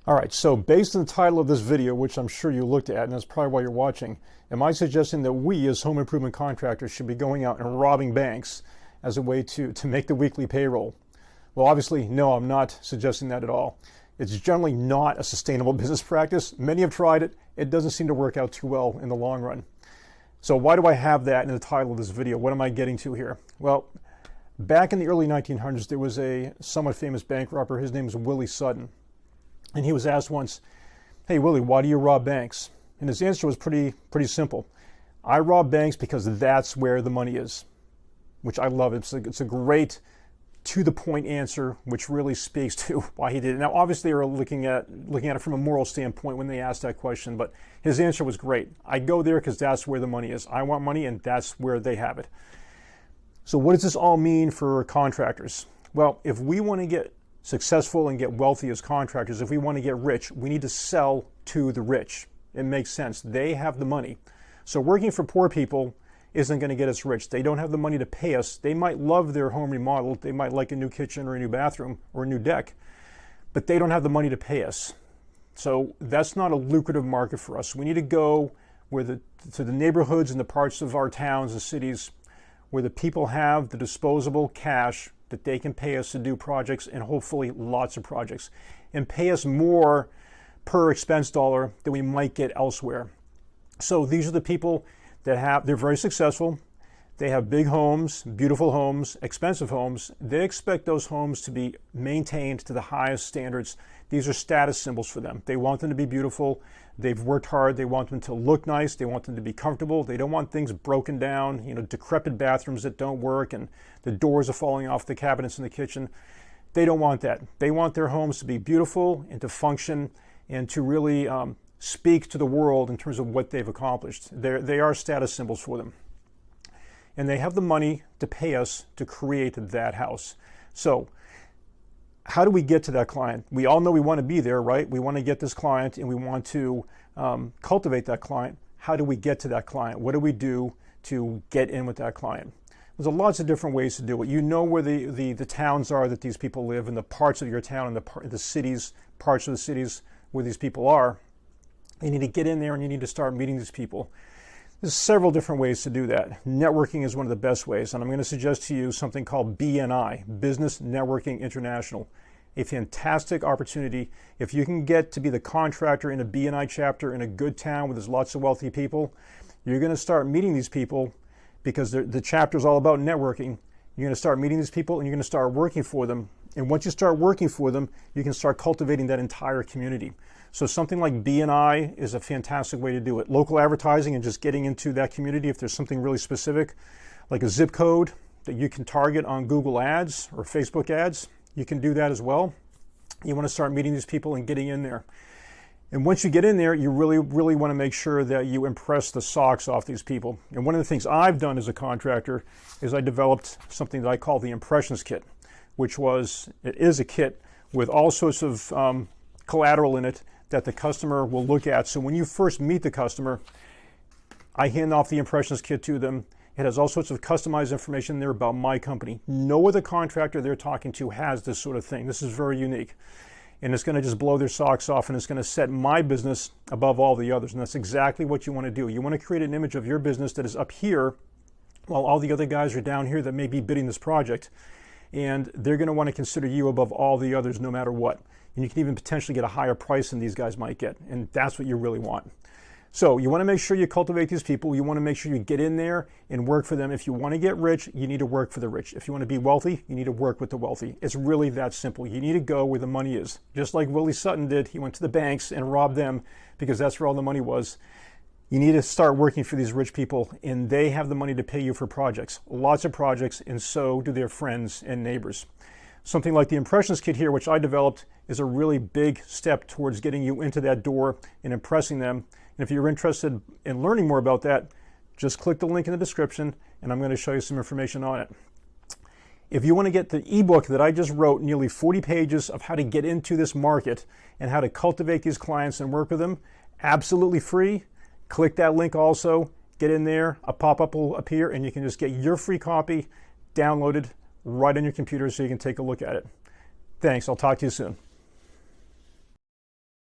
All right, so based on the title of this video, which I'm sure you looked at, and that's probably why you're watching, am I suggesting that we as home improvement contractors should be going out and robbing banks as a way to make the weekly payroll? Well, obviously, no, I'm not suggesting that at all. It's generally not a sustainable business practice. Many have tried it. It doesn't seem to work out too well in the long run. So why do I have that in the title of this video? What am I getting to here? Well, back in the early 1900s, there was a somewhat famous bank robber. His name is Willie Sutton. And he was asked once, "Hey, Willie, why do you rob banks?" And his answer was pretty simple. "I rob banks because that's where the money is," which I love. It's a great, to-the-point answer, which really speaks to why he did it. Now, obviously, they were looking at it from a moral standpoint when they asked that question, but his answer was great. "I go there because that's where the money is. I want money, and that's where they have it." So what does this all mean for contractors? Well, if we want to get successful and get wealthy as contractors, if we want to get rich, we need to sell to the rich. It makes sense. They have the money. So working for poor people isn't going to get us rich. They don't have the money to pay us. They might love their home remodeled. They might like a new kitchen or a new bathroom or a new deck, but they don't have the money to pay us. So that's not a lucrative market for us. We need to go to the neighborhoods and the parts of our towns and cities where the people have the disposable cash that they can pay us to do projects, and hopefully lots of projects, and pay us more per expense dollar than we might get elsewhere. So these are the people that they're very successful. They have big homes, beautiful homes, expensive homes. They expect those homes to be maintained to the highest standards. These are status symbols for them. They want them to be beautiful. They've worked hard. They want them to look nice. They want them to be comfortable. They don't want things broken down, decrepit bathrooms that don't work and the doors are falling off the cabinets in the kitchen. They don't want that. They want their homes to be beautiful and to function and to really speak to the world in terms of what they've accomplished. They are status symbols for them. And they have the money to pay us to create that house. So how do we get to that client? We all know we want to be there, right? We want to get this client and we want to cultivate that client. How do we get to that client? What do we do to get in with that client? There's lots of different ways to do it. You know where the towns are that these people live, and the parts of your town and the cities, parts of the cities where these people are. You need to get in there and you need to start meeting these people. There's several different ways to do that. Networking is one of the best ways, and I'm going to suggest to you something called BNI, Business Networking International. A fantastic opportunity. If you can get to be the contractor in a BNI chapter in a good town where there's lots of wealthy people, you're going to start meeting these people because the chapter is all about networking. You're going to start meeting these people and you're going to start working for them. And once you start working for them, you can start cultivating that entire community. So something like BNI is a fantastic way to do it. Local advertising and just getting into that community, if there's something really specific, like a zip code that you can target on Google Ads or Facebook ads, you can do that as well. You want to start meeting these people and getting in there. And once you get in there, you really want to make sure that you impress the socks off these people. And one of the things I've done as a contractor is I developed something that I call the Impressions Kit, which is a kit with all sorts of collateral in it that the customer will look at. So when you first meet the customer, I hand off the Impressions Kit to them. It has all sorts of customized information there about my company. No other contractor they're talking to has this sort of thing. This is very unique. And it's going to just blow their socks off, and it's going to set my business above all the others. And that's exactly what you want to do. You want to create an image of your business that is up here while all the other guys are down here that may be bidding this project. And they're going to want to consider you above all the others no matter what. And you can even potentially get a higher price than these guys might get. And that's what you really want. So you want to make sure you cultivate these people. You want to make sure you get in there and work for them. If you want to get rich, you need to work for the rich. If you want to be wealthy, you need to work with the wealthy. It's really that simple. You need to go where the money is. Just like Willie Sutton did. He went to the banks and robbed them because that's where all the money was. You need to start working for these rich people, and they have the money to pay you for projects. Lots of projects, and so do their friends and neighbors. Something like the Impressions Kit here, which I developed, is a really big step towards getting you into that door and impressing them. And if you're interested in learning more about that, just click the link in the description, and I'm going to show you some information on it. If you want to get the ebook that I just wrote, nearly 40 pages of how to get into this market and how to cultivate these clients and work with them, absolutely free, click that link also, get in there, a pop-up will appear, and you can just get your free copy downloaded right on your computer so you can take a look at it. Thanks, I'll talk to you soon.